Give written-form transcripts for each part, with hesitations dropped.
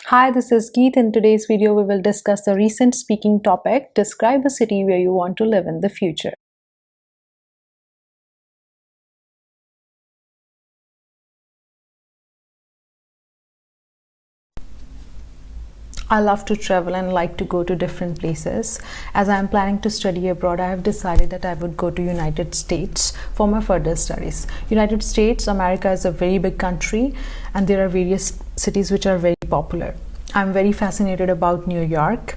Hi, this is Geet. In today's video, we will discuss the recent speaking topic, describe a city where you want to live in the future. I love to travel and like to go to different places. As I am planning to study abroad, I have decided that I would go to United States for my further studies. United States, America is a very big country and there are various cities which are very popular. I'm very fascinated about New York.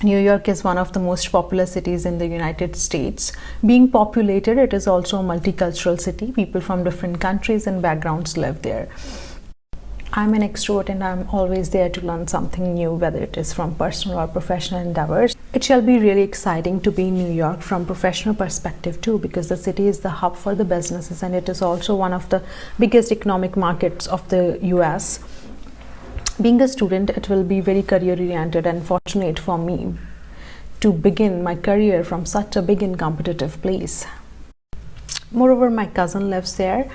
New York is one of the most popular cities in the United States. Being populated, it is also a multicultural city. People from different countries and backgrounds live there. I'm an extrovert and I'm always there to learn something new, whether it is from personal or professional endeavors. It shall be really exciting to be in New York from professional perspective too, because the city is the hub for the businesses and it is also one of the biggest economic markets of the US. Being a student, it will be very career oriented and fortunate for me to begin my career from such a big and competitive place. Moreover, my cousin lives there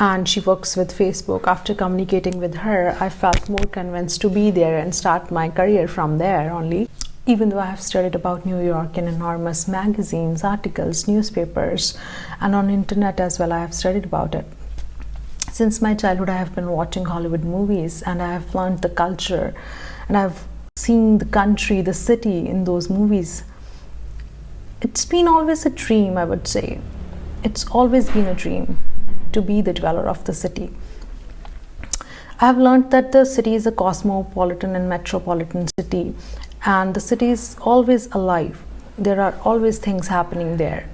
and she works with Facebook. After communicating with her, I felt more convinced to be there and start my career from there only. Even though I have studied about New York in enormous magazines, articles, newspapers, and on internet as well, I have studied about it. Since my childhood, I have been watching Hollywood movies and I have learned the culture and I've seen the country, the city in those movies. It's been always a dream, I would say. It's always been a dream to be the dweller of the city. I have learned that the city is a cosmopolitan and metropolitan city, and the city is always alive. There are always things happening there.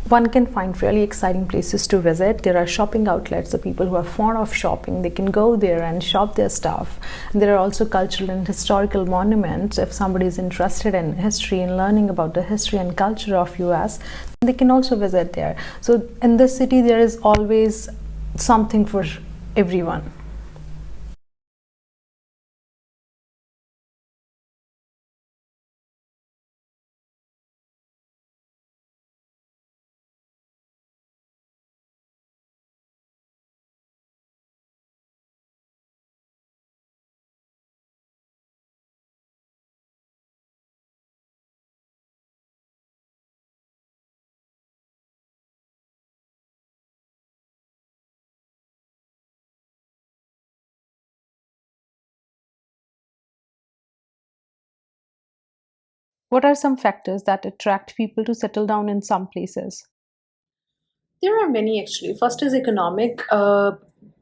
One can find really exciting places to visit. There are shopping outlets. The people who are fond of shopping, they can go there and shop their stuff. And there are also cultural and historical monuments. If somebody is interested in history and learning about the history and culture of US, they can also visit there. So in this city, there is always something for everyone. What are some factors that attract people to settle down in some places? There are many actually. First is economic.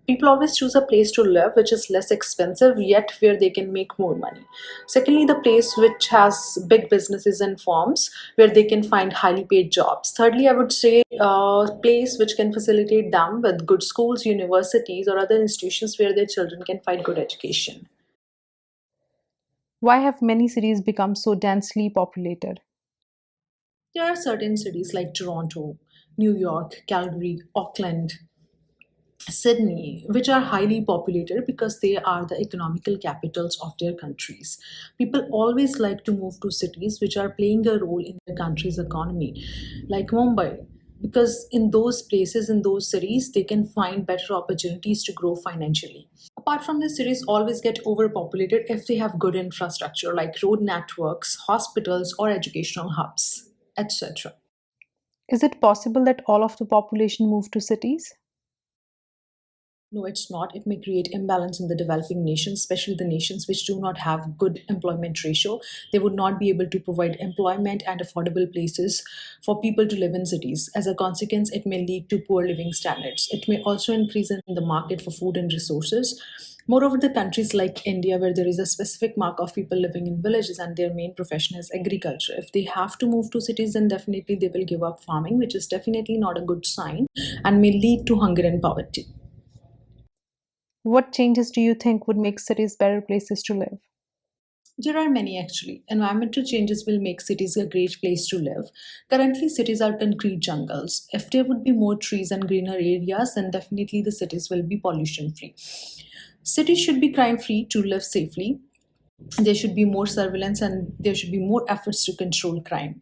People always choose a place to live which is less expensive yet where they can make more money. Secondly, the place which has big businesses and firms where they can find highly paid jobs. Thirdly, I would say a place which can facilitate them with good schools, universities, or other institutions where their children can find good education. Why have many cities become so densely populated? There are certain cities like Toronto, New York, Calgary, Auckland, Sydney, which are highly populated because they are the economical capitals of their countries. People always like to move to cities which are playing a role in the country's economy, like Mumbai, because in those places, in those cities, they can find better opportunities to grow financially. Apart from this, cities always get overpopulated if they have good infrastructure like road networks, hospitals, or educational hubs, etc. Is it possible that all of the population move to cities? No, it's not. It may create imbalance in the developing nations, especially the nations which do not have good employment ratio. They would not be able to provide employment and affordable places for people to live in cities. As a consequence, it may lead to poor living standards. It may also increase in the market for food and resources. Moreover, the countries like India, where there is a specific mark of people living in villages and their main profession is agriculture, if they have to move to cities, then definitely they will give up farming, which is definitely not a good sign and may lead to hunger and poverty. What changes do you think would make cities better places to live? There are many actually. Environmental changes will make cities a great place to live. Currently, cities are concrete jungles. If there would be more trees and greener areas, then definitely the cities will be pollution free. Cities should be crime free to live safely. There should be more surveillance and there should be more efforts to control crime.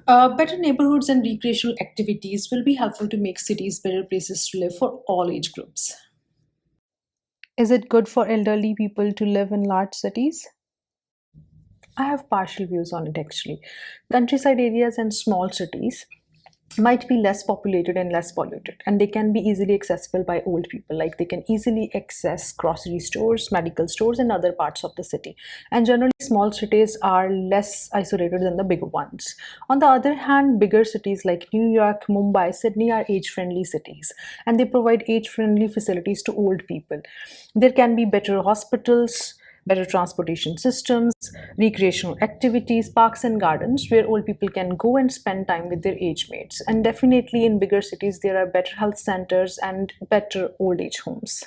Better neighborhoods and recreational activities will be helpful to make cities better places to live for all age groups. Is it good for elderly people to live in large cities? I have partial views on it actually. Countryside areas and small cities might be less populated and less polluted, and they can be easily accessible by old people. Like they can easily access grocery stores, medical stores, and other parts of the city. And generally, small cities are less isolated than the bigger ones. On the other hand, bigger cities like New York, Mumbai, Sydney are age friendly cities, and they provide age friendly facilities to old people. There can be better hospitals, better transportation systems, recreational activities, parks, and gardens where old people can go and spend time with their age mates. And definitely in bigger cities, there are better health centers and better old age homes.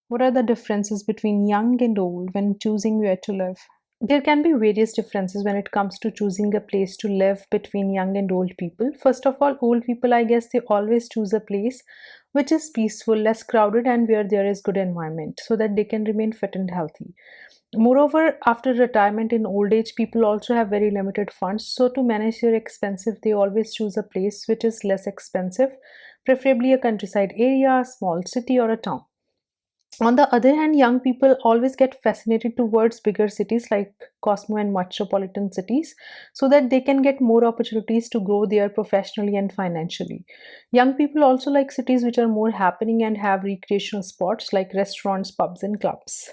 What are the differences between young and old when choosing where to live? There can be various differences when it comes to choosing a place to live between young and old people. First of all, old people, I guess they always choose a place which is peaceful, less crowded, and where there is good environment so that they can remain fit and healthy. Moreover, after retirement in old age, people also have very limited funds. So to manage their expenses, they always choose a place which is less expensive, preferably a countryside area, a small city, or a town. On the other hand, young people always get fascinated towards bigger cities like cosmo and metropolitan cities so that they can get more opportunities to grow there professionally and financially. Young people also like cities which are more happening and have recreational spots like restaurants, pubs, and clubs.